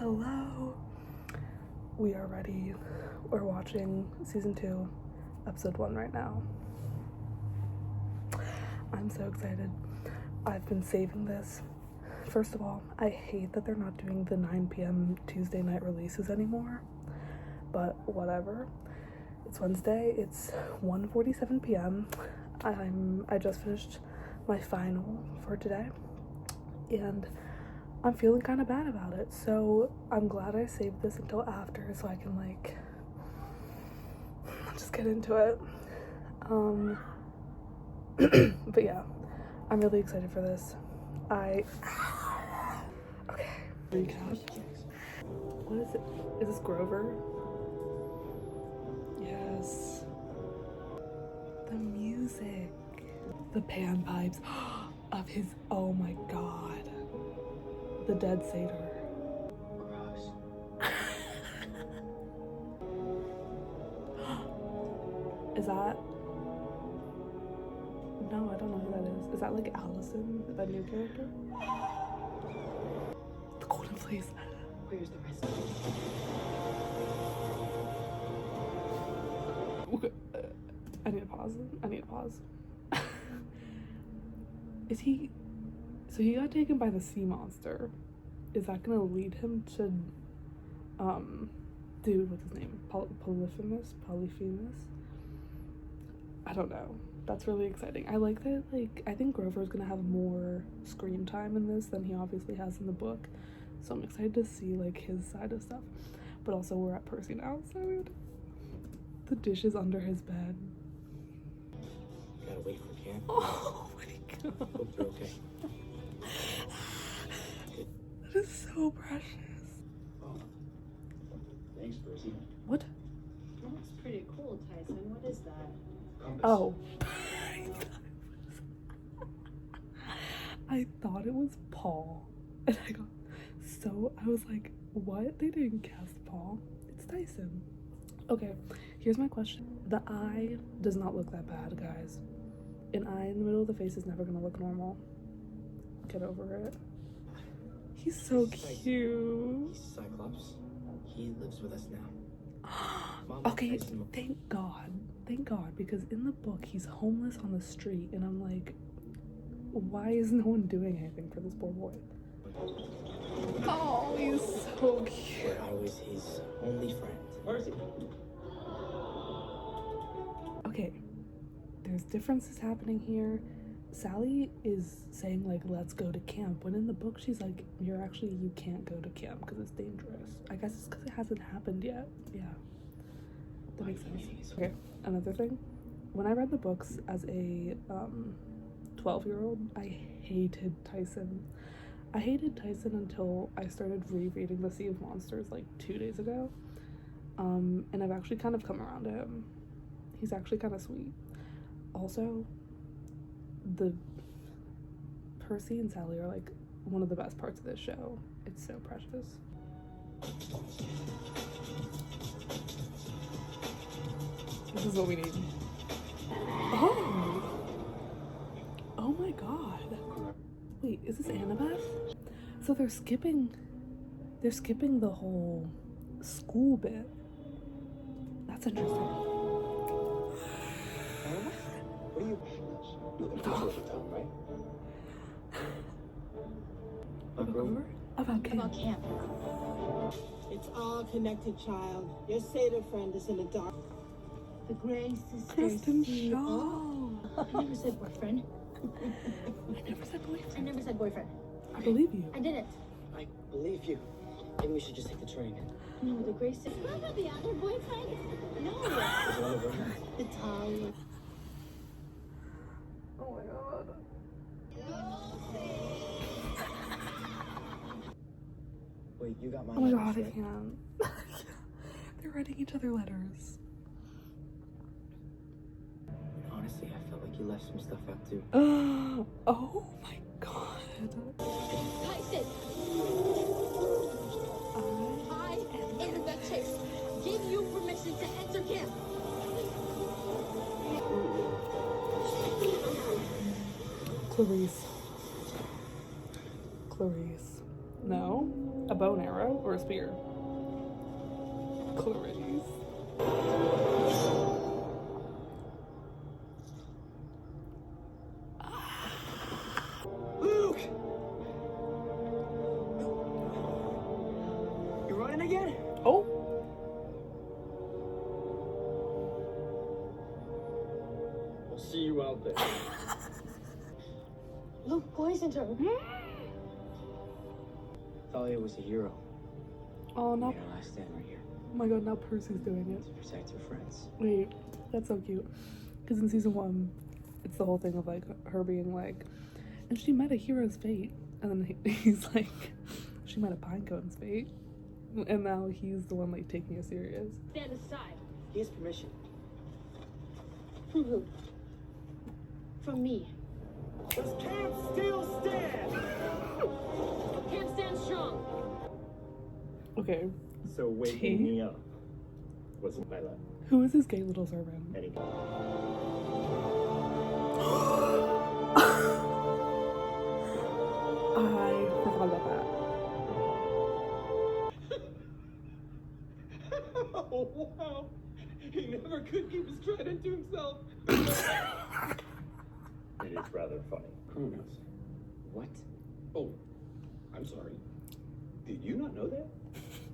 Hello. We are ready. We're watching season 2, episode 1 right now. I'm so excited. I've been saving this. First of all, I hate that they're not doing the 9 p.m. Tuesday night releases anymore, but whatever. It's Wednesday. It's 1:47 p.m. I just finished my final for today, and I'm feeling kind of bad about it, so I'm glad I saved this until after so I can like just get into it. But yeah, I'm really excited for this. Okay, recap. What is it? Is this Grover? Yes. The music, the panpipes of his, oh my god, the dead satyr. Gross. Is that? No, I don't know who that is. Is that like Allison, that new character? The golden fleece. Where's the rest? I need to pause. Is he? So he got taken by the sea monster. Is that gonna lead him to, dude, what's his name? Polyphemus? I don't know. That's really exciting. I like that, like, I think Grover's gonna have more screen time in this than he obviously has in the book. So I'm excited to see, like, his side of stuff. But also, we're at Percy now, so the dishes under his bed. Gotta wait for camp. Oh my god. Hope you're okay. That is so precious. Oh. Thanks, Percy. What? That's pretty cool, Tyson. What is that? Compass. Oh. I thought it was Paul. And I was like, what? They didn't cast Paul. It's Tyson. Okay, here's my question. The eye does not look that bad, guys. An eye in the middle of the face is never gonna look normal. Get over it. He's so cute. He's Cyclops. He lives with us now. Okay, thank God, because in the book he's homeless on the street, and I'm like, why is no one doing anything for this poor boy? Oh, he's so cute. But I was his only friend. Percy. Okay, there's differences happening here. Sally is saying like, let's go to camp, when in the book she's like, you can't go to camp because it's dangerous. I guess it's because it hasn't happened yet. Yeah, that makes sense. Okay, another thing, when I read the books as a 12-year-old, I hated Tyson. I hated Tyson until I started rereading The Sea of Monsters like 2 days ago, and I've actually kind of come around to him. He's actually kind of sweet. Also, the Percy and Sally are like one of the best parts of this show. It's so precious. This is what we need. Oh my god. Wait, is this Annabeth? So they're skipping the whole school bit. That's interesting. What are you? You're the teacher at the time, right? About camp. It's all connected, child. Your satyr friend is in the dark. The Grey Sisters. Kristen CEO. Shaw. I never said boyfriend. I never said I boyfriend. never said boyfriend. I believe you. I didn't. I believe you. Maybe we should just take the train. No, the Grey Sisters. What about the other boyfriend? No. Is one of them? Italian. Oh my god. Wait, you got my Oh my letters, god, I right? can't. They're writing each other letters. Honestly, I felt like you left some stuff out too. Oh my god. Tyson! I am the chase. Give you permission to enter camp. Clarice. No? A bow and arrow or a spear? Clarice. Luke! You running again? Oh. I'll see you out there. Luke poisoned her. Thalia was a hero. Oh, no. Made her last stand right here Oh my god, now Percy's doing it. to protect her friends. Wait, that's so cute. Because in season 1, it's the whole thing of like her being like, and she met a hero's fate. And then he's like, she met a pinecone's fate. And now he's the one like taking it serious. Stand aside. He has permission. From who? From me. Does camp still stand? Can't stand strong. Okay, So waking me up wasn't my luck. who is this gay little servant? Any I forgot about that. Oh, wow. He never could keep his trident to himself. It is rather funny. Kronos. What? Oh, I'm sorry. Did you not know that?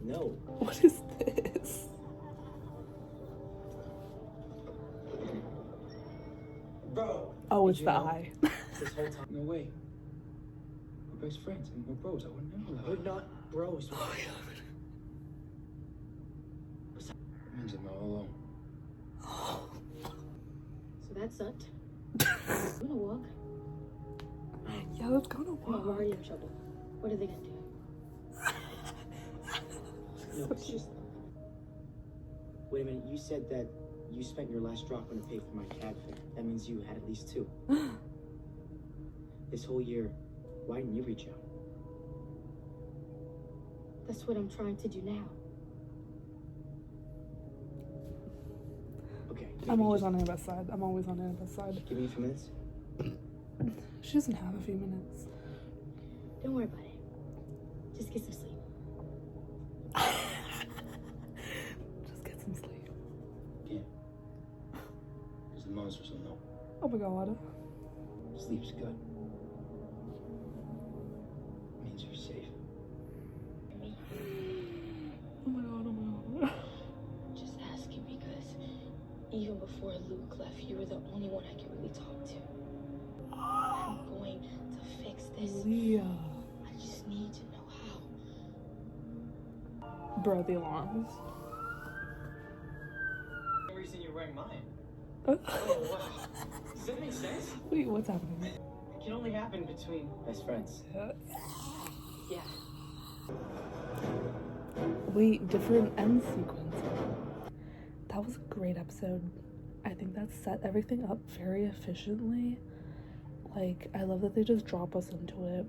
No. What is this? Bro. Oh, it's Did the you know eye. This whole time. No way. We're best friends and we're bros. I wouldn't know that. We're not bros. Oh my god. It means I'm all alone. So that sucked. I'm gonna walk. Yeah, let's go to Come on, we're walk. already in trouble. What are they gonna do? No, it's just. Wait a minute. You said that you spent your last drop on to pay for my cab fare. That means you had at least 2. This whole year, why didn't you reach out? That's what I'm trying to do now. Okay. I'm maybe always just on Annabeth's side. I'm always on Annabeth's side. Give me a few minutes. She doesn't have a few minutes. Don't worry about it. Just get some sleep. Just get some sleep. Yeah. Because the monsters will know. Oh my god. Sleep's good. Means you're safe. Oh my god, oh my god. Just asking because even before Luke left, you were the only one I could really talk to. I'm going to fix this. Leah. I just need to know how. Bro, the alarms. The reason you're wearing mine. Oh, wow. Does that make sense? wait, what's happening? It can only happen between best friends. Yeah. Wait, different end sequence. That was a great episode. I think that set everything up very efficiently. Like, I love that they just drop us into it.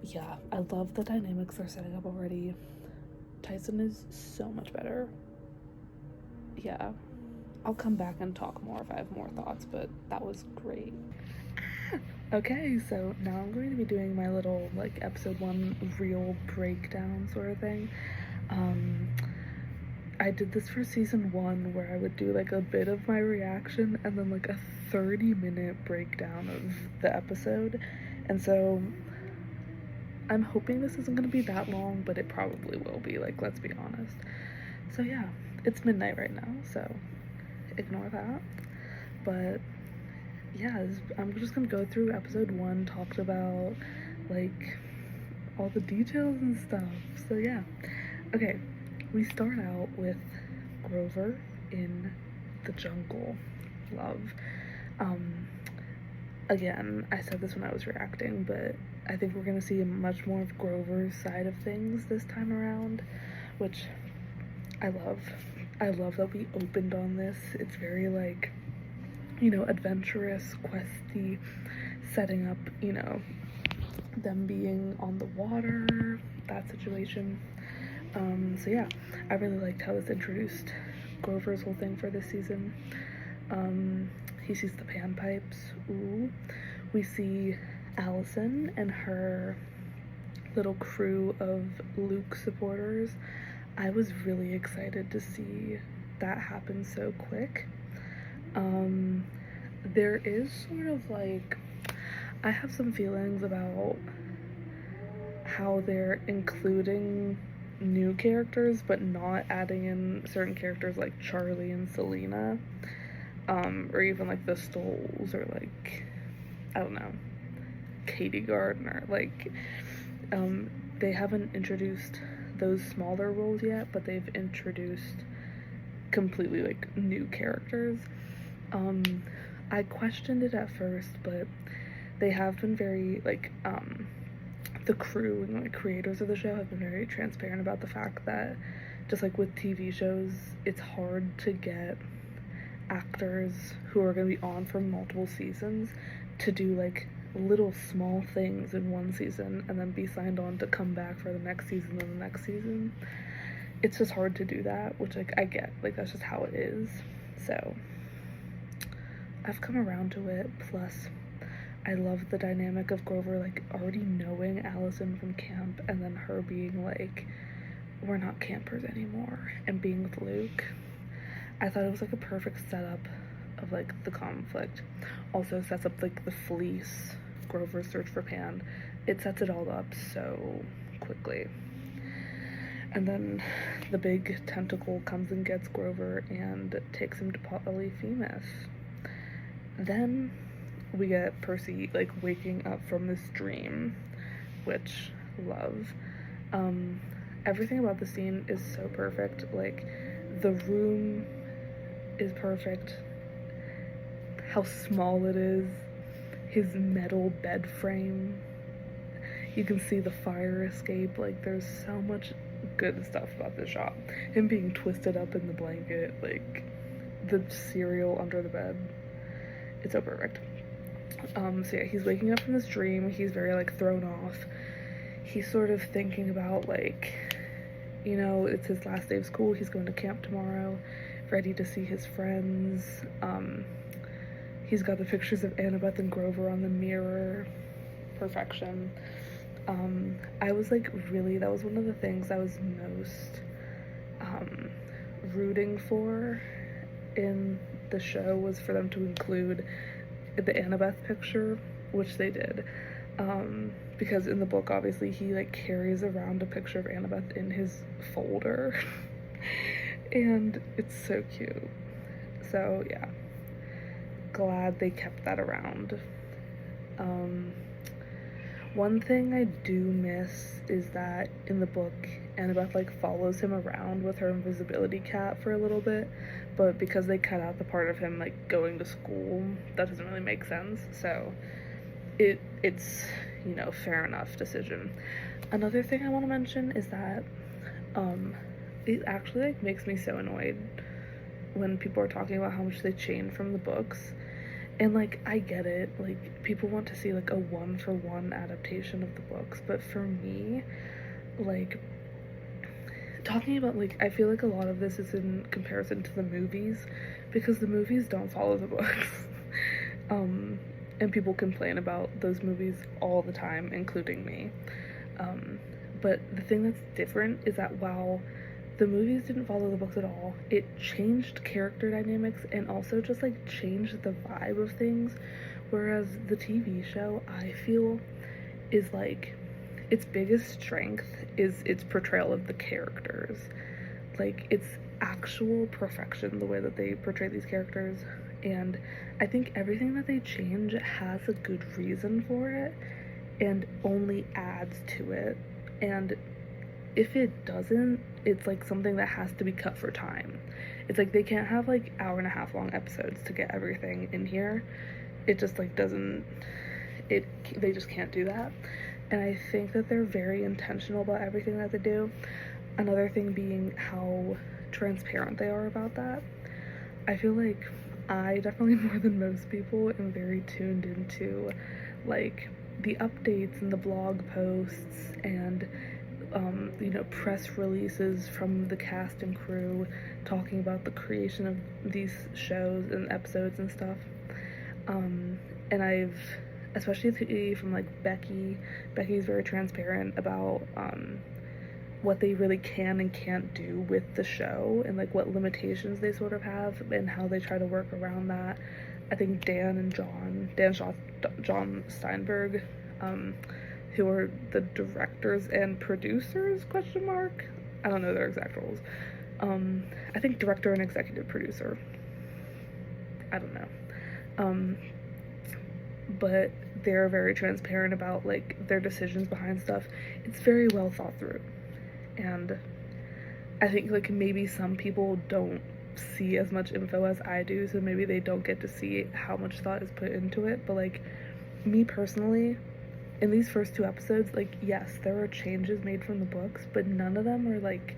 Yeah, I love the dynamics they're setting up already. Tyson is so much better. Yeah, I'll come back and talk more if I have more thoughts, but that was great. Okay, so now I'm going to be doing my little, like, episode 1 real breakdown sort of thing. I did this for season 1 where I would do, like, a bit of my reaction and then, like, a 30-minute breakdown of the episode. And so I'm hoping this isn't going to be that long, but it probably will be, like, let's be honest. So yeah, it's midnight right now, so ignore that. But yeah, I'm just gonna go through episode 1, talked about like all the details and stuff. So yeah, okay, we start out with Grover in the jungle. Love. Again, I said this when I was reacting, but I think we're gonna see much more of Grover's side of things this time around, which I love. I love that we opened on this. It's very, like, you know, adventurous, questy, setting up, you know, them being on the water, that situation. So yeah, I really liked how this introduced Grover's whole thing for this season. He sees the panpipes. Ooh. We see Allison and her little crew of Luke supporters, I was really excited to see that happen so quick. There is sort of like, I have some feelings about how they're including new characters but not adding in certain characters like Charlie and Selena, or even like the Stoles, or like, I don't know, Katie Gardner. Like, they haven't introduced those smaller roles yet, but they've introduced completely like new characters. I questioned it at first, but they have been very like, the crew and like creators of the show have been very transparent about the fact that, just like with TV shows, it's hard to get actors who are going to be on for multiple seasons to do like little small things in one season and then be signed on to come back for the next season and the next season. It's just hard to do that, which like I get, like that's just how it is. So I've come around to it. Plus, I love the dynamic of Grover like already knowing Allison from camp and then her being like, we're not campers anymore, and being with Luke. I thought it was like a perfect setup of like the conflict. Also sets up like the fleece, Grover's search for Pan. It sets it all up so quickly. And then the big tentacle comes and gets Grover and takes him to Polyphemus. Then we get Percy like waking up from this dream, which love. Everything about the scene is so perfect. Like, the room is perfect, how small it is, his metal bed frame, you can see the fire escape. Like, there's so much good stuff about this shot. Him being twisted up in the blanket, like the cereal under the bed, it's so perfect. So yeah, he's waking up from this dream. He's very like thrown off. He's sort of thinking about like, you know, it's his last day of school. He's going to camp tomorrow, ready to see his friends. He's got the pictures of Annabeth and Grover on the mirror. Perfection. I was like, really, that was one of the things I was most rooting for in the show, was for them to include the Annabeth picture, which they did. Because in the book, obviously, he like carries around a picture of Annabeth in his folder. And it's so cute. So yeah, glad they kept that around. One thing I do miss is that in the book, Annabeth like follows him around with her invisibility cat for a little bit, but because they cut out the part of him like going to school, that doesn't really make sense. So it's, you know, fair enough decision. Another thing I want to mention is that it actually like makes me so annoyed when people are talking about how much they changed from the books. And like, I get it, like people want to see like a 1-for-1 adaptation of the books, but for me, like, talking about like, I feel like a lot of this is in comparison to the movies, because the movies don't follow the books. And people complain about those movies all the time, including me. But the thing that's different is that while the movies didn't follow the books at all, it changed character dynamics and also just like changed the vibe of things. Whereas the TV show, I feel, is like, its biggest strength is its portrayal of the characters. Like, it's actual perfection, the way that they portray these characters. And I think everything that they change has a good reason for it and only adds to it. And if it doesn't, it's like something that has to be cut for time. It's like they can't have like 1.5 hour long episodes to get everything in here. It just like doesn't, they just can't do that. And I think that they're very intentional about everything that they do. Another thing being how transparent they are about that. I feel like I definitely, more than most people, am very tuned into like the updates and the blog posts and you know, press releases from the cast and crew talking about the creation of these shows and episodes and stuff. And I've especially from like Becky. Becky's very transparent about what they really can and can't do with the show, and like what limitations they sort of have and how they try to work around that. I think John Steinberg, who are the directors and producers, question mark, I don't know their exact roles. I think director and executive producer, I don't know. But they're very transparent about like their decisions behind stuff. It's very well thought through, and I think like maybe some people don't see as much info as I do, so maybe they don't get to see how much thought is put into it. But like me personally, in these first 2 episodes, like yes, there were changes made from the books, but none of them are like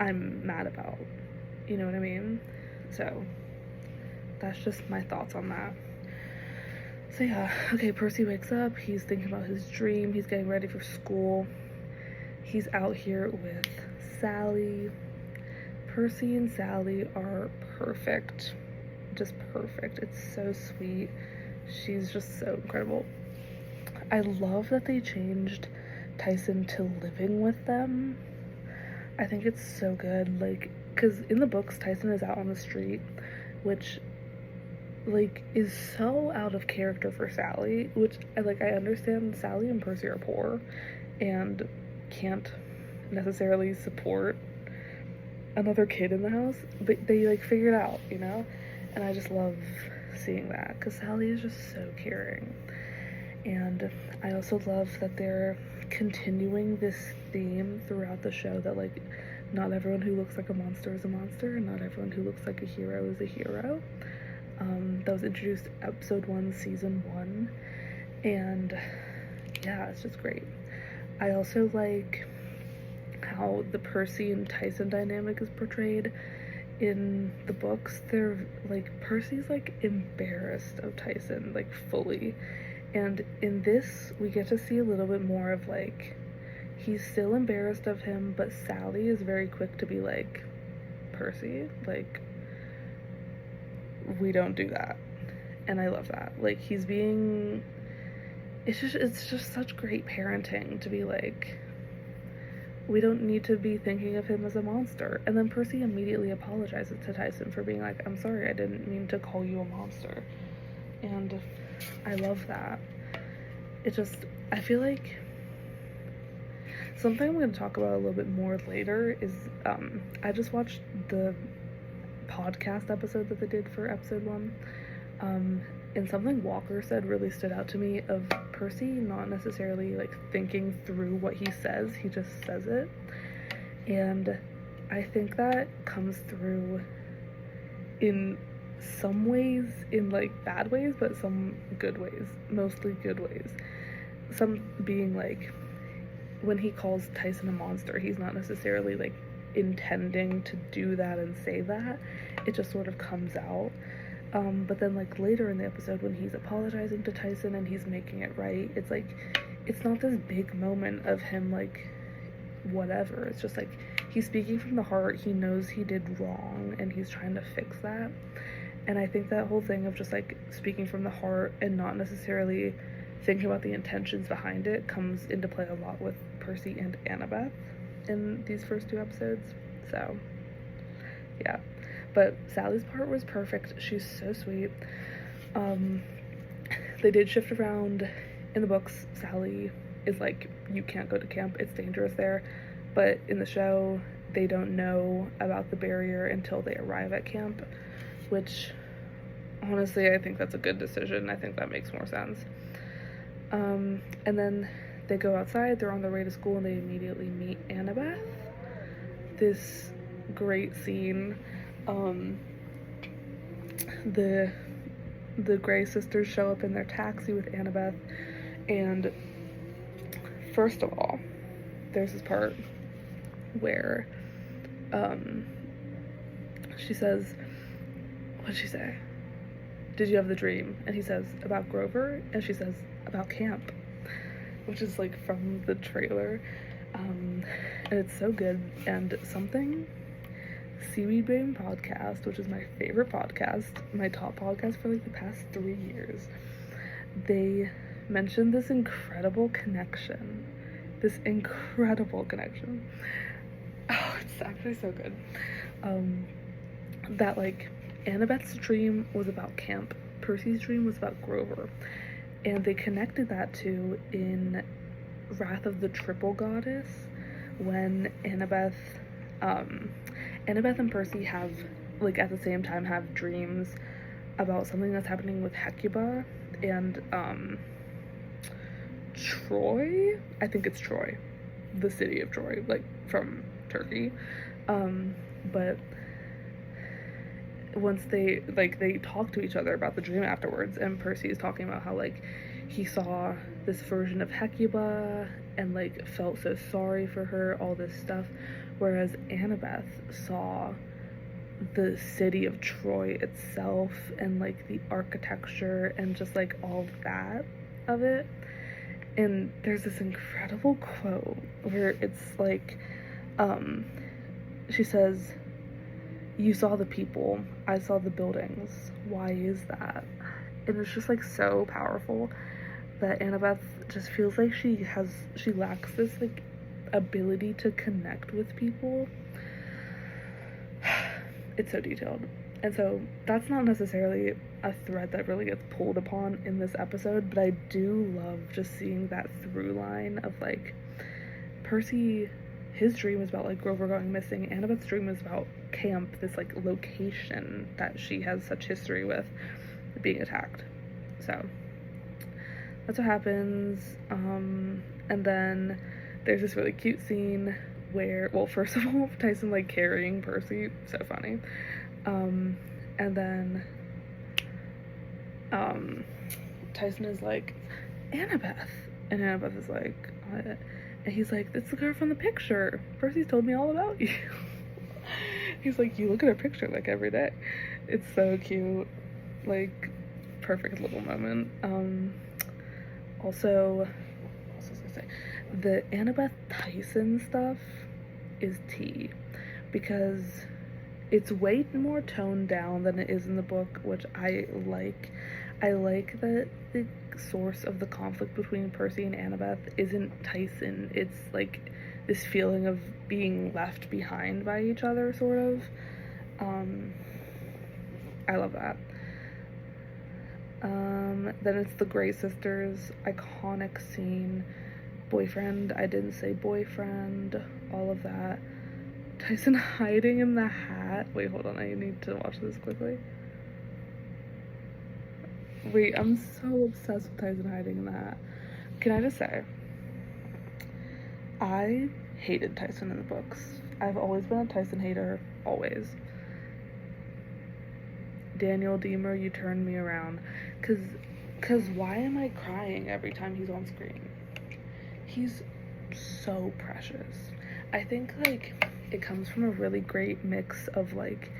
I'm mad about, you know what I mean? So that's just my thoughts on that. So yeah, okay, Percy wakes up, he's thinking about his dream, he's getting ready for school. He's out here with Sally. Percy and Sally are perfect. Just perfect. It's so sweet. She's just so incredible. I love that they changed Tyson to living with them. I think it's so good, like, because in the books, Tyson is out on the street, which, like, is so out of character for Sally, which, I understand Sally and Percy are poor and can't necessarily support another kid in the house, but they, like, figure it out, you know? And I just love seeing that, because Sally is just so caring. And I also love that they're continuing this theme throughout the show that like not everyone who looks like a monster is a monster, and not everyone who looks like a hero is a hero. That was introduced episode 1, season 1, and yeah, it's just great. I also like how the Percy and Tyson dynamic is portrayed in the books. They're like, Percy's like embarrassed of Tyson, like fully. And in this, we get to see a little bit more of like, he's still embarrassed of him, but Sally is very quick to be like, Percy, like, we don't do that. And I love that. Like, he's being, it's just such great parenting to be like, we don't need to be thinking of him as a monster. And then Percy immediately apologizes to Tyson for being like, I'm sorry, I didn't mean to call you a monster. And I love that. It just, I feel like something I'm going to talk about a little bit more later is, I just watched the podcast episode that they did for episode 1, and something Walker said really stood out to me of Percy not necessarily like thinking through what he says, he just says it. And I think that comes through in some ways, in like bad ways, but some good ways, mostly good ways. Some being like, when he calls Tyson a monster, he's not necessarily like intending to do that and say that, it just sort of comes out. But then like later in the episode when he's apologizing to Tyson and he's making it right, it's like, it's not this big moment of him like whatever, it's just like he's speaking from the heart, he knows he did wrong and he's trying to fix that. And I think that whole thing of just like speaking from the heart and not necessarily thinking about the intentions behind it comes into play a lot with Percy and Annabeth in these first 2 episodes. So yeah, but Sally's part was perfect. She's so sweet. They did shift around in the books. Sally is like, you can't go to camp, it's dangerous there, but in the show they don't know about the barrier until they arrive at camp, which honestly I think that's a good decision. I think that makes more sense. And then they go outside, they're on their way to school, and they immediately meet Annabeth. This great scene. The Grey sisters show up in their taxi with Annabeth, and first of all, there's this part where she says, what'd she say? Did you have the dream? And he says, about Grover? And she says, about camp, which is like from the trailer. And it's so good. And something Seaweed Brain podcast, which is my favorite podcast, my top podcast for like the past 3 years, they mentioned this incredible connection. Oh, it's actually so good. That like Annabeth's dream was about camp, Percy's dream was about Grover, and they connected that to in Wrath of the Triple Goddess, when Annabeth and Percy have, like, at the same time have dreams about something that's happening with Hecuba and Troy. I think it's Troy, the city of Troy, like from Turkey. But once they talk to each other about the dream afterwards, and Percy is talking about how like he saw this version of Hecuba and like felt so sorry for her, all this stuff, whereas Annabeth saw the city of Troy itself and like the architecture and just like all of that of it. And there's this incredible quote where it's like, she says, "You saw the people, I saw the buildings. Why is that?" And it's just like so powerful that Annabeth just feels like she lacks this like ability to connect with people. It's so detailed. And so that's not necessarily a thread that really gets pulled upon in this episode, but I do love just seeing that through line of like Percy, his dream is about like Grover going missing. Annabeth's dream is about camp, this like location that she has such history with, being attacked. So that's what happens. And then there's this really cute scene where, well, first of all, Tyson like carrying Percy, so funny. And then Tyson is like, "Annabeth," and Annabeth is like, "What?" And he's like, "It's the girl from the picture. Percy's told me all about you." He's like, "You look at her picture like every day." It's so cute, like perfect little moment. Also, what was I gonna say? The Annabeth Tyson stuff is tea, because it's way more toned down than it is in the book, which I like. I like that the source of the conflict between Percy and Annabeth isn't Tyson. It's like this feeling of being left behind by each other, sort of. I love that. Then it's the Grey sisters, iconic scene. Boyfriend, I didn't say boyfriend, all of that. Tyson hiding in the hat. Wait, hold on, I need to watch this quickly. Wait, I'm so obsessed with Tyson hiding in the hat. Can I just say, I hated Tyson in the books. I've always been a Tyson hater, always. Daniel Deemer, you turned me around. Cause why am I crying every time he's on screen? He's so precious. I think like it comes from a really great mix of like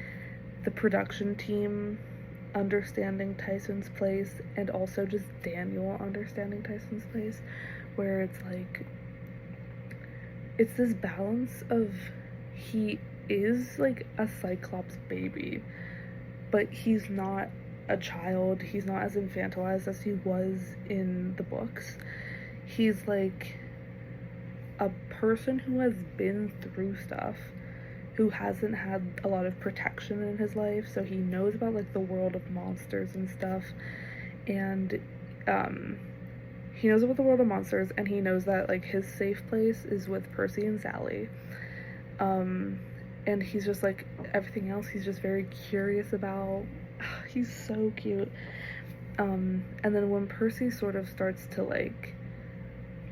the production team understanding Tyson's place and also just Daniel understanding Tyson's place, where it's like it's this balance of he is like a Cyclops baby, but he's not a child. He's not as infantilized as he was in the books. He's like a person who has been through stuff, who hasn't had a lot of protection in his life, so he knows about like the world of monsters and stuff, and he knows about the world of monsters, and he knows that like his safe place is with Percy and Sally, and he's just like everything else he's just very curious about. He's so cute. And then when Percy sort of starts to like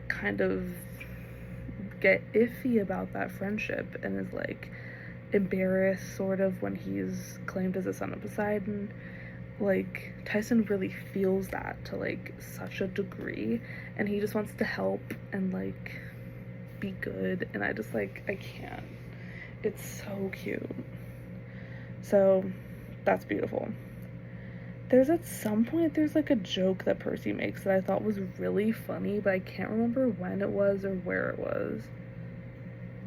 kind of get iffy about that friendship and is like embarrassed sort of when he's claimed as a son of Poseidon, like Tyson really feels that to like such a degree, and he just wants to help and like be good, and I just like I can't. It's so cute. So that's beautiful. There's at some point there's like a joke that Percy makes that I thought was really funny, but I can't remember when it was or where it was.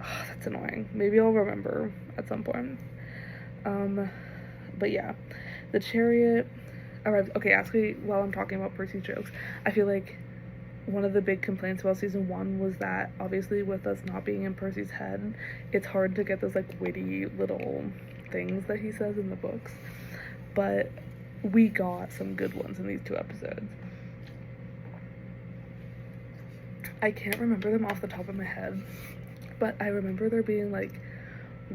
Oh, that's annoying. Maybe I'll remember at some point. But yeah, the chariot, arrives. Okay, actually, while I'm talking about Percy's jokes, I feel like one of the big complaints about season 1 was that obviously with us not being in Percy's head, it's hard to get those like witty little things that he says in the books. But we got some good ones in these 2 episodes. I can't remember them off the top of my head, but I remember there being like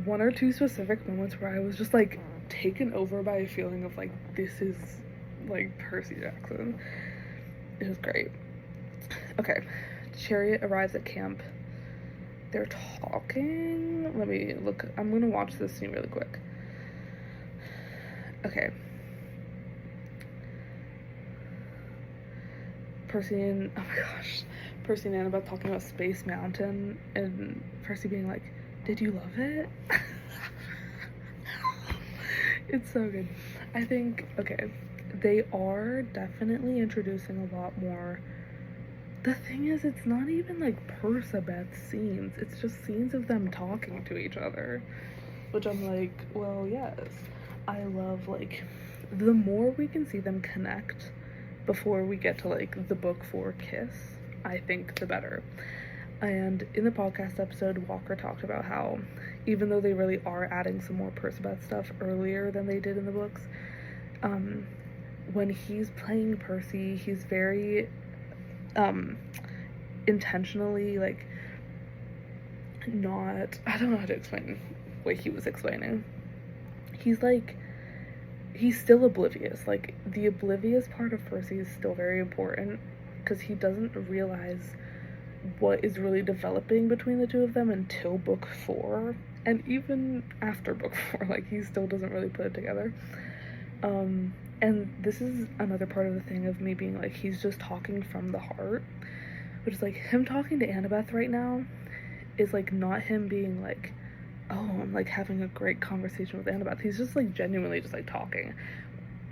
1 or 2 specific moments where I was just like taken over by a feeling of like, this is like Percy Jackson. It was great. Okay, Chariot arrives at camp. They're talking. Let me look. I'm gonna watch this scene really quick. Okay. Percy and, oh my gosh, Percy and Annabelle talking about Space Mountain, and Percy being like, did you love it? It's so good. I think, okay, they are definitely introducing a lot more. The thing is, it's not even like Percabeth scenes, it's just scenes of them talking to each other, which I'm like, well, yes. I love, like, the more we can see them connect before we get to like the book 4 kiss, I think the better. And in the podcast episode, Walker talked about how even though they really are adding some more Percabeth stuff earlier than they did in the books, when he's playing Percy, he's very intentionally like not, I don't know how to explain what he was explaining. He's like, he's still oblivious. Like, the oblivious part of Percy is still very important because he doesn't realize what is really developing between the 2 of them until book 4, and even after book 4, like, he still doesn't really put it together. And this is another part of the thing of me being like, he's just talking from the heart, which is like, him talking to Annabeth right now is like not him being like, oh, I'm like having a great conversation with Annabeth. He's just like genuinely just like talking,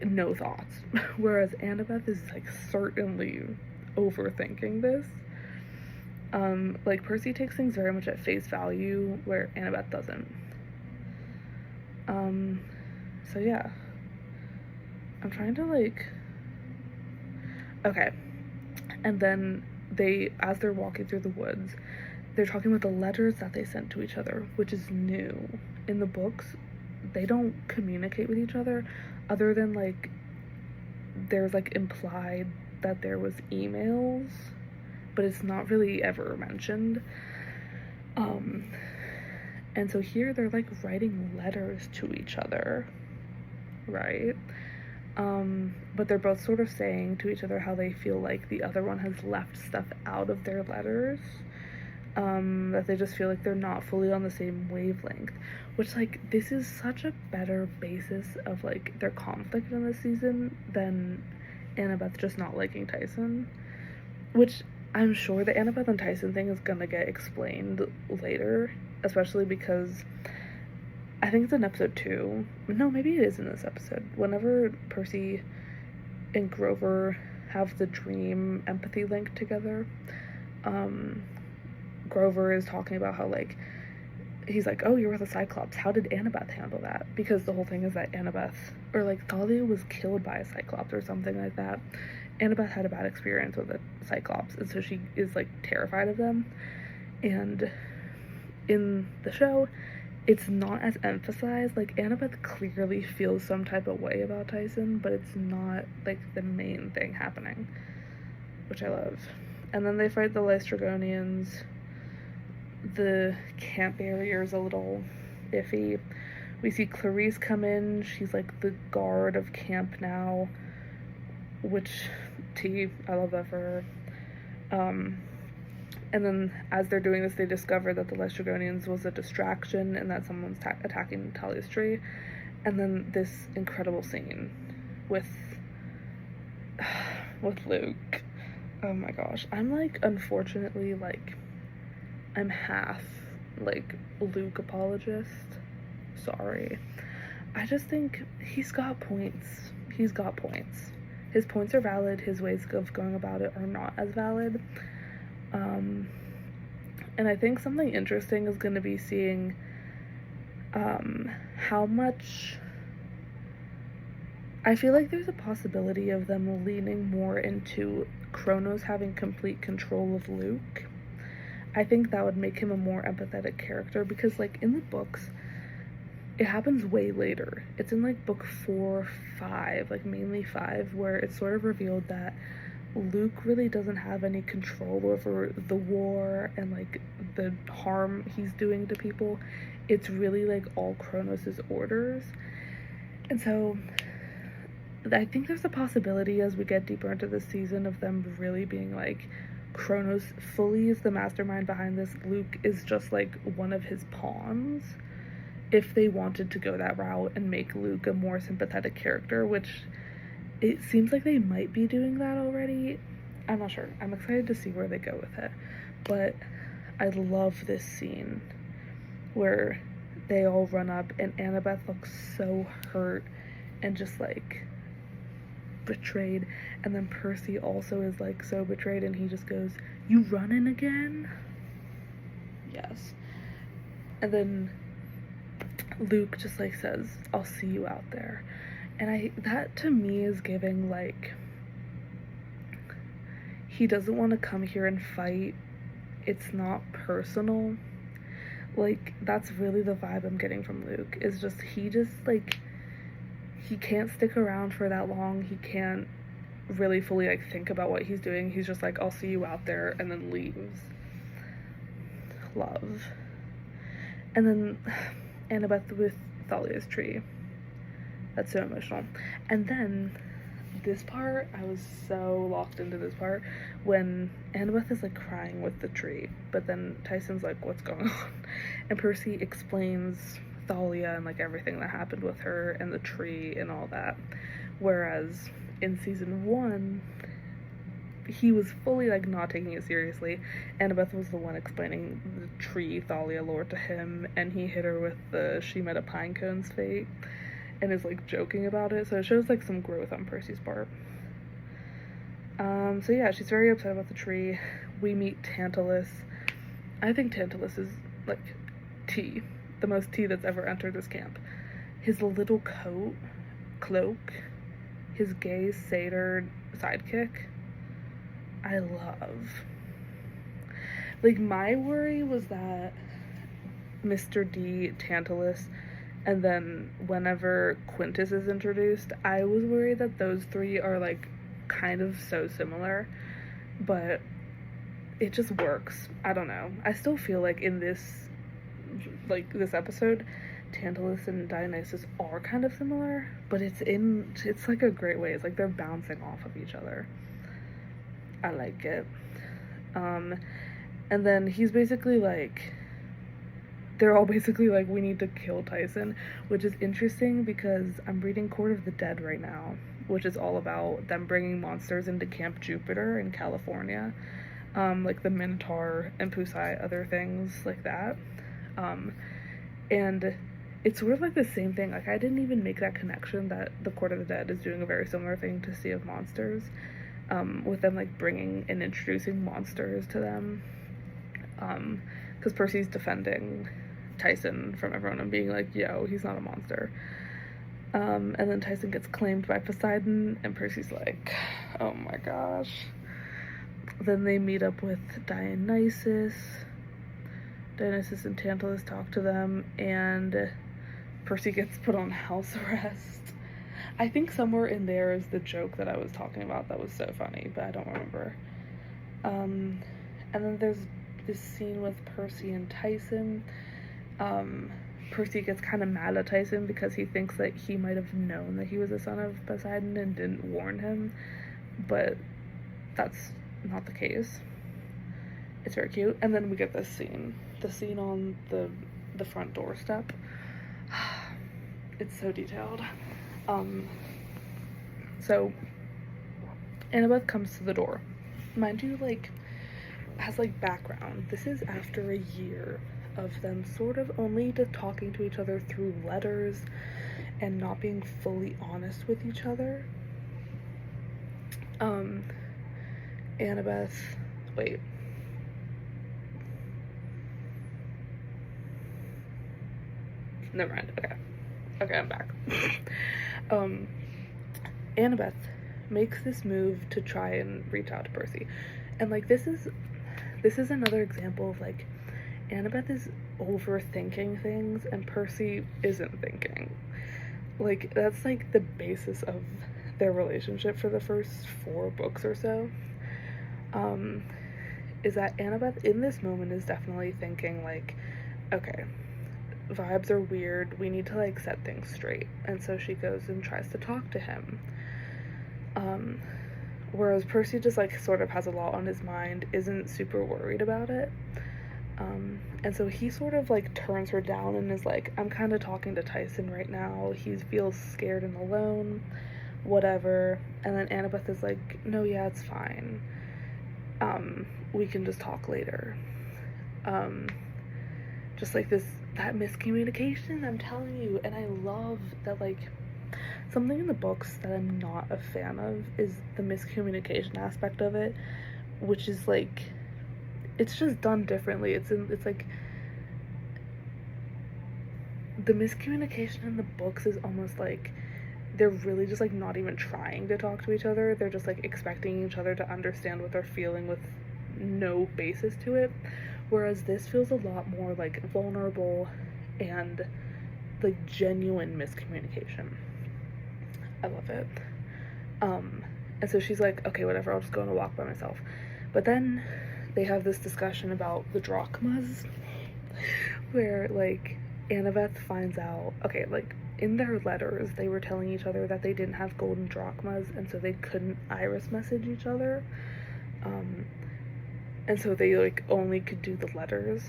no thoughts. Whereas Annabeth is like certainly overthinking this. Like, Percy takes things very much at face value, where Annabeth doesn't. So yeah. I'm trying to like, okay. And then they, as they're walking through the woods, they're talking about the letters that they sent to each other, which is new. In the books, they don't communicate with each other other than like, there's like implied that there was emails, but it's not really ever mentioned. And so here they're like writing letters to each other, right? But they're both sort of saying to each other how they feel like the other one has left stuff out of their letters, that they just feel like they're not fully on the same wavelength, which, like, this is such a better basis of like their conflict in this season than Annabeth just not liking Tyson, which I'm sure the Annabeth and Tyson thing is gonna get explained later, especially because I think it's in episode 2. No, maybe it is in this episode. Whenever Percy and Grover have the dream empathy link together, Grover is talking about how, like, he's like, oh, you're with a Cyclops. How did Annabeth handle that? Because the whole thing is that Annabeth, or like, Thalia was killed by a Cyclops or something like that. Annabeth had a bad experience with a Cyclops, and so she is like terrified of them. And in the show, it's not as emphasized. Like, Annabeth clearly feels some type of way about Tyson, but it's not like the main thing happening, which I love. And then they fight the Lystragonians. The camp area is a little iffy. We see Clarice come in. She's like the guard of camp now, which I love that for her. And then as they're doing this, they discover that the Lystragonians was a distraction and that someone's attacking Talia's tree. And then this incredible scene with Luke. Oh my gosh. I'm like, unfortunately, like, I'm half like Luke apologist. Sorry. I just think he's got points. His points are valid. His ways of going about it are not as valid. And I think something interesting is going to be seeing how much I feel like there's a possibility of them leaning more into Kronos having complete control of Luke. I think that would make him a more empathetic character, because like in the books it happens way later. It's in like book 4, 5, like mainly 5, where it's sort of revealed that Luke really doesn't have any control over the war and like the harm he's doing to people. It's really like all Kronos' orders. And so I think there's a possibility as we get deeper into this season of them really being like, Kronos fully is the mastermind behind this. Luke is just like one of his pawns, if they wanted to go that route and make Luke a more sympathetic character, which it seems like they might be doing that already. I'm not sure. I'm excited to see where they go with it. But I love this scene where they all run up and Annabeth looks so hurt and just like betrayed, and then Percy also is like so betrayed, and he just goes, "You running again?" Yes. And then Luke just like says, "I'll see you out there." And that to me is giving like, he doesn't want to come here and fight. It's not personal. Like, that's really the vibe I'm getting from Luke, is just he like, he can't stick around for that long. He can't really fully like think about what he's doing. He's just like, "I'll see you out there," and then leaves. Love. And then Annabeth with Thalia's tree. That's so emotional. And then this part, I was so locked into this part when Annabeth is like crying with the tree, but then Tyson's like, "What's going on?" And Percy explains Thalia and like everything that happened with her and the tree and all that. Whereas in season 1, he was fully like not taking it seriously. Annabeth was the one explaining the tree Thalia lore to him, and he hit her with the "she met a pinecone's fate" and is like joking about it. So it shows like some growth on Percy's part. So yeah, she's very upset about the tree. We meet Tantalus. I think Tantalus is like tea, the most tea that's ever entered this camp. His little cloak, his gay satyr sidekick, I love. Like, my worry was that Mr. D, Tantalus, and then whenever Quintus is introduced, I was worried that those three are like kind of so similar, but it just works. I don't know. I still feel like in this episode, Tantalus and Dionysus are kind of similar, but it's like a great way. It's like they're bouncing off of each other. I like it. And then he's basically like, they're all basically like, "We need to kill Tyson," which is interesting because I'm reading Court of the Dead right now, which is all about them bringing monsters into Camp Jupiter in California, like the Minotaur and Pusai, other things like that. And it's sort of like the same thing. Like, I didn't even make that connection that the Court of the Dead is doing a very similar thing to Sea of Monsters, with them like bringing and introducing monsters to them, because Percy's defending Tyson from everyone and being like, "Yo, he's not a monster." And then Tyson gets claimed by Poseidon, and Percy's like, "Oh my gosh." Then they meet up with Dionysus. Dionysus and Tantalus talk to them, and Percy gets put on house arrest. I think somewhere in there is the joke that I was talking about that was so funny, but I don't remember. And then there's this scene with Percy and Tyson. Percy gets kind of mad at Tyson because he thinks that he might have known that he was a son of Poseidon and didn't warn him, but that's not the case. It's very cute. And then we get this scene. The scene on the front doorstep. It's so detailed. So Annabeth comes to the door. Mind you, like, as like background, this is after a year of them sort of only talking to each other through letters and not being fully honest with each other. Annabeth, wait. Never mind. Okay, I'm back. Annabeth makes this move to try and reach out to Percy. And like this is another example of like Annabeth is overthinking things and Percy isn't thinking. Like that's like the basis of their relationship for the first 4 books or so. Is that Annabeth in this moment is definitely thinking like, okay, vibes are weird, we need to like set things straight. And so she goes and tries to talk to him. Whereas Percy just like sort of has a lot on his mind, isn't super worried about it. And so he sort of like turns her down and is like, I'm kind of talking to Tyson right now, he feels scared and alone, whatever. And then Annabeth is like, no, yeah, it's fine, we can just talk later. Just like that miscommunication, I'm telling you. And I love that, like, something in the books that I'm not a fan of is the miscommunication aspect of it, which is like, it's just done differently. It's like the miscommunication in the books is almost like they're really just like not even trying to talk to each other. They're just like expecting each other to understand what they're feeling with no basis to it. Whereas this feels a lot more like vulnerable and like genuine miscommunication. I love it. And so she's like, okay, whatever, I'll just go on a walk by myself. But then they have this discussion about the drachmas, where like Annabeth finds out, okay, like in their letters they were telling each other that they didn't have golden drachmas, and so they couldn't iris message each other. And so they like only could do the letters.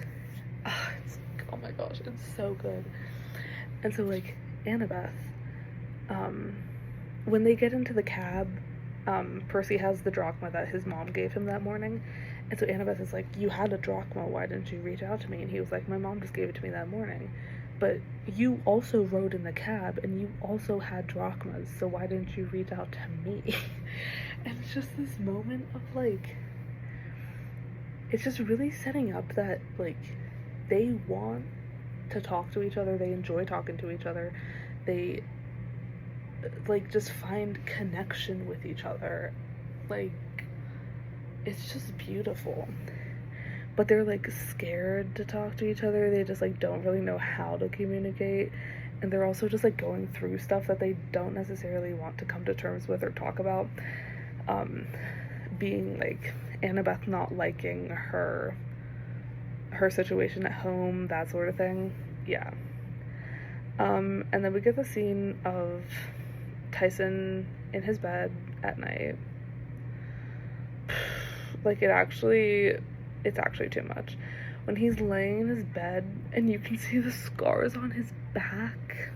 Oh my gosh, it's so good. And so like Annabeth, when they get into the cab, Percy has the drachma that his mom gave him that morning. And so Annabeth is like, you had a drachma, why didn't you reach out to me? And he was like, my mom just gave it to me that morning. But you also rode in the cab and you also had drachmas, so why didn't you reach out to me? And it's just this moment of like, it's just really setting up that like they want to talk to each other, they enjoy talking to each other, they like just find connection with each other. Like, it's just beautiful. But they're like scared to talk to each other, they just like don't really know how to communicate, and they're also just like going through stuff that they don't necessarily want to come to terms with or talk about. Being like Annabeth not liking her situation at home, that sort of thing. Yeah. And then we get the scene of Tyson in his bed at night. Like it's actually too much. When he's laying in his bed and you can see the scars on his back.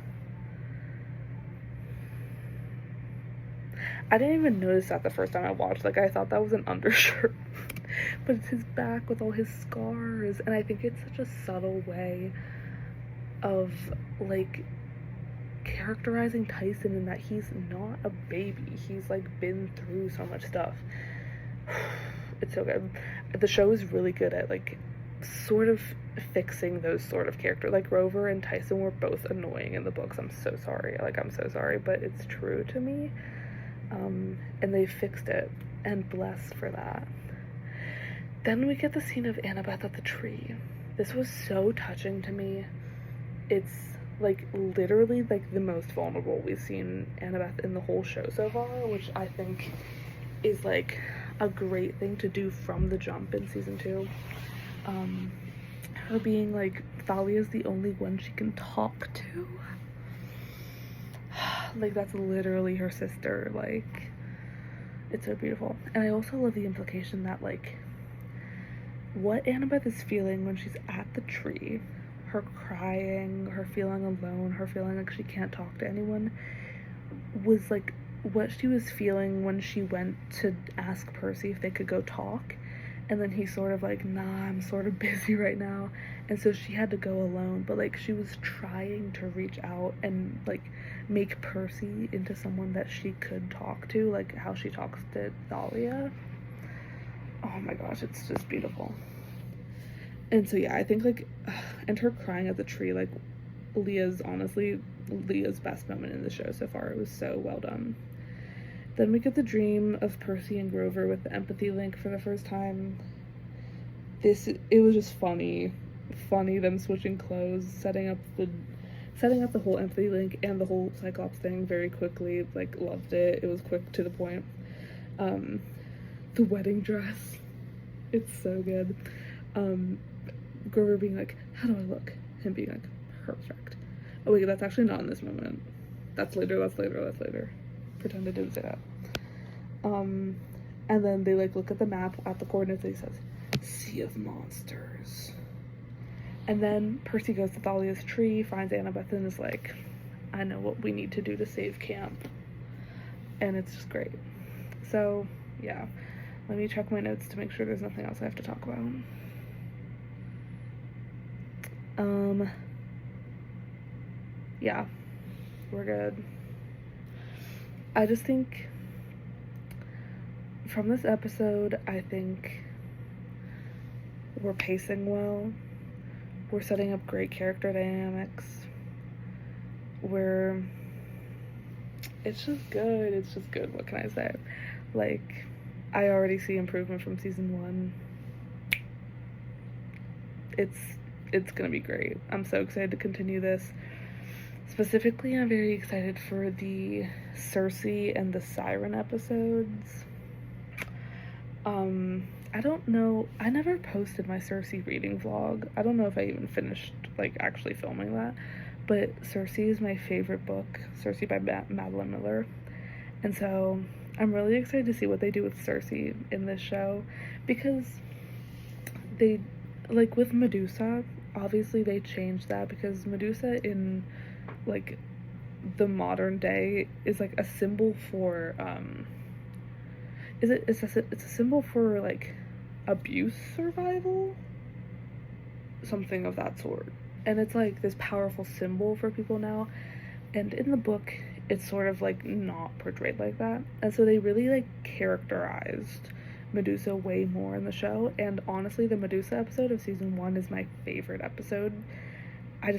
I didn't even notice that the first time I watched. Like, I thought that was an undershirt. But it's his back with all his scars. And I think it's such a subtle way of, like, characterizing Tyson in that he's not a baby. He's, like, been through so much stuff. It's so good. The show is really good at, like, sort of fixing those sort of characters. Like, Rover and Tyson were both annoying in the books. I'm so sorry. Like, I'm so sorry. But it's true to me. And they fixed it, and blessed for that. Then we get the scene of Annabeth at the tree. This was so touching to me. It's like literally like the most vulnerable we've seen Annabeth in the whole show so far, which I think is like a great thing to do from the jump in season 2. Her being like, Thalia's the only one she can talk to. Like, that's literally her sister. Like, it's so beautiful. And I also love the implication that, like, what Annabeth is feeling when she's at the tree, her crying, her feeling alone, her feeling like she can't talk to anyone, was, like, what she was feeling when she went to ask Percy if they could go talk. And then he's sort of like, nah, I'm sort of busy right now. And so she had to go alone. But, like, she was trying to reach out and, like, make Percy into someone that she could talk to, like how she talks to Thalia. Oh my gosh, it's just beautiful. And so, yeah, I think, like, and her crying at the tree, like, honestly, Leah's best moment in the show so far. It was so well done. Then we get the dream of Percy and Grover with the empathy link for the first time. It was just funny them switching clothes, setting up the whole empathy link and the whole Cyclops thing very quickly. Like, loved it. It was quick to the point. The wedding dress, it's so good. Grover being like, how do I look? Him being like, perfect. Oh wait, that's actually not in this moment. That's later. Pretend I didn't say that. And then they like look at the map at the coordinates and he says, Sea of Monsters. And then Percy goes to Thalia's tree, finds Annabeth, and is like, I know what we need to do to save camp. And it's just great. So, yeah. Let me check my notes to make sure there's nothing else I have to talk about. Yeah. We're good. I just think from this episode, I think we're pacing well. We're setting up great character dynamics. It's just good. What can I say? Like, I already see improvement from season 1. It's gonna be great. I'm so excited to continue this. Specifically, I'm very excited for the Cersei and the Siren episodes. I don't know, I never posted my Cersei reading vlog. I don't know if I even finished, like, actually filming that, but Cersei is my favorite book, Cersei by Madeline Miller, and so I'm really excited to see what they do with Cersei in this show, because they, like, with Medusa, obviously they changed that, because Medusa in, like, the modern day is, like, a symbol for, it's a symbol for, like, abuse survival? Something of that sort. And it's, like, this powerful symbol for people now. And in the book, it's sort of, like, not portrayed like that. And so they really, like, characterized Medusa way more in the show. And honestly, the Medusa episode of season 1 is my favorite episode. I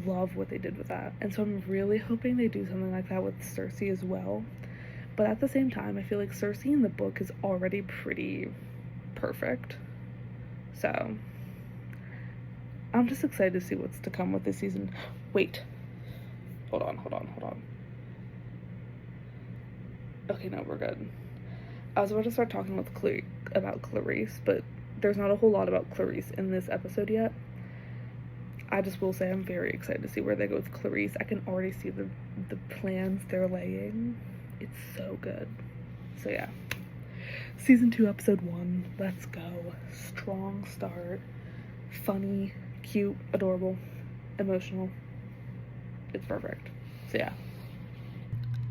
love what they did with that. And so I'm really hoping they do something like that with Cersei as well. But at the same time, I feel like Cersei in the book is already pretty perfect. So I'm just excited to see what's to come with this season. Wait. Hold on. Okay, no, we're good. I was about to start talking about Clarice, but there's not a whole lot about Clarice in this episode yet. I just will say I'm very excited to see where they go with Clarice. I can already see the plans they're laying. It's so good. So yeah. Season 2, episode 1. Let's go. Strong start. Funny, cute, adorable, emotional. It's perfect. So yeah.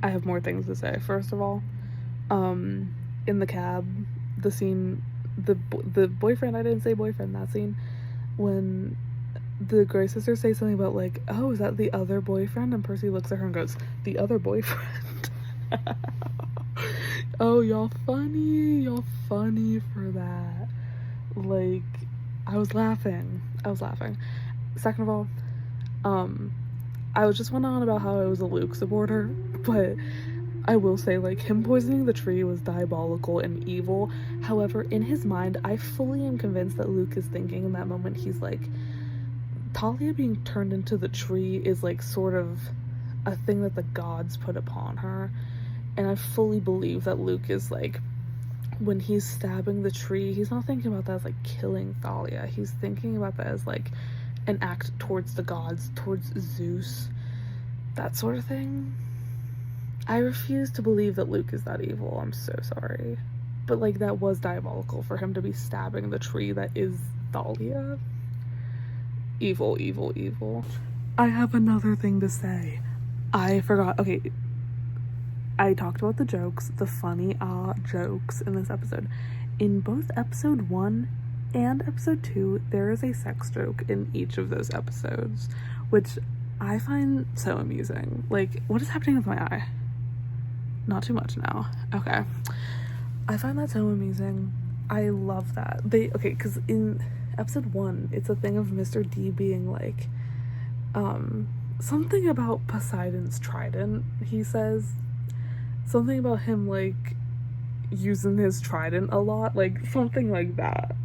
I have more things to say. First of all, in the cab, the scene, the boyfriend, I didn't say boyfriend, that scene, when the Grey sisters say something about, like, oh, is that the other boyfriend? And Percy looks at her and goes, the other boyfriend? Oh, y'all funny for that. Like, I was laughing. Second of all, I was just went on about how I was a Luke supporter, but I will say, like, him poisoning the tree was diabolical and evil. However, in his mind, I fully am convinced that Luke is thinking in that moment, he's like, Talia being turned into the tree is, like, sort of a thing that the gods put upon her. And I fully believe that Luke is, like, when he's stabbing the tree, he's not thinking about that as, like, killing Thalia. He's thinking about that as, like, an act towards the gods, towards Zeus, that sort of thing. I refuse to believe that Luke is that evil. I'm so sorry. But, like, that was diabolical for him to be stabbing the tree that is Thalia. Evil, evil, evil. I have another thing to say. I forgot. Okay. I talked about the jokes, the funny jokes in this episode. In both episode 1 and episode 2, there is a sex joke in each of those episodes, which I find so amusing. Like, what is happening with my eye? Not too much now. Okay. I find that so amusing. I love that. Because in episode 1, it's a thing of Mr. D being like, something about Poseidon's trident, he says. something about him like using his trident a lot, like something like that.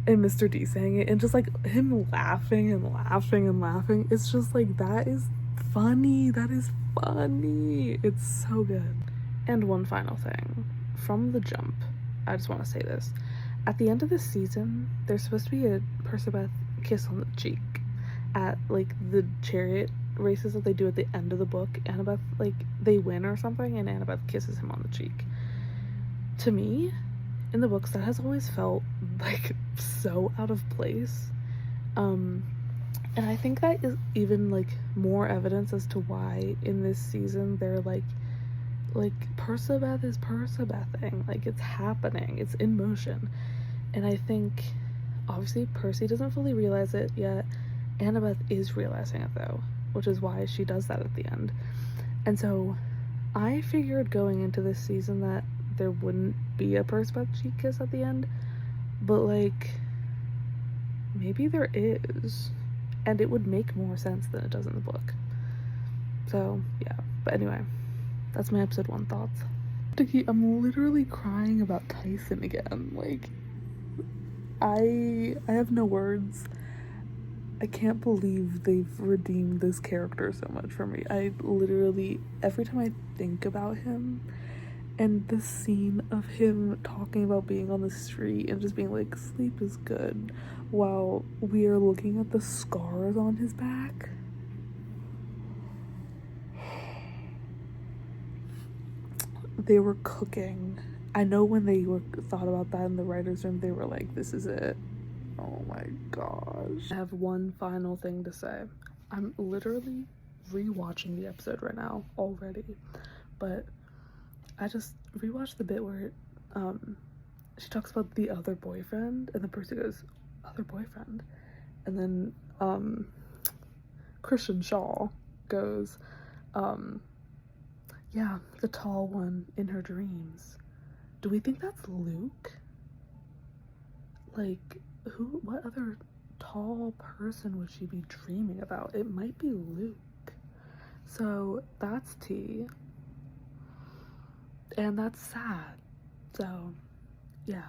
And Mr. D saying it, and just like him laughing and laughing and laughing. It's just like, that is funny. That is funny. It's so good. And one final thing from the jump, I just want to say this. At the end of this season, there's supposed to be a Percabeth kiss on the cheek at like the chariot races that they do at the end of the book. Annabeth, like, they win or something, and Annabeth kisses him on the cheek. To me, in the books, that has always felt like so out of place. And I think that is even like more evidence as to why in this season they're like Percabeth is Percabething, like it's happening, it's in motion. And I think obviously Percy doesn't fully realize it yet. Annabeth is realizing it though, which is why she does that at the end. And so I figured going into this season that there wouldn't be a Percabeth cheek kiss at the end, but like maybe there is, and it would make more sense than it does in the book. So yeah, but anyway, that's my episode 1 thoughts. Dickie, I'm literally crying about Tyson again. Like, I have no words. I can't believe they've redeemed this character so much for me. I literally, every time I think about him and the scene of him talking about being on the street and just being like, sleep is good, while we are looking at the scars on his back. They were cooking. I know when they thought about that in the writer's room, they were like, this is it. Oh my gosh. I have one final thing to say. I'm literally rewatching the episode right now already, but I just rewatched the bit where she talks about the other boyfriend, and the person goes, other boyfriend, and then Christian Shaw goes, yeah, the tall one in her dreams. Do we think that's Luke? Like, what other tall person would she be dreaming about? It might be Luke. So that's tea. And that's sad. So, yeah.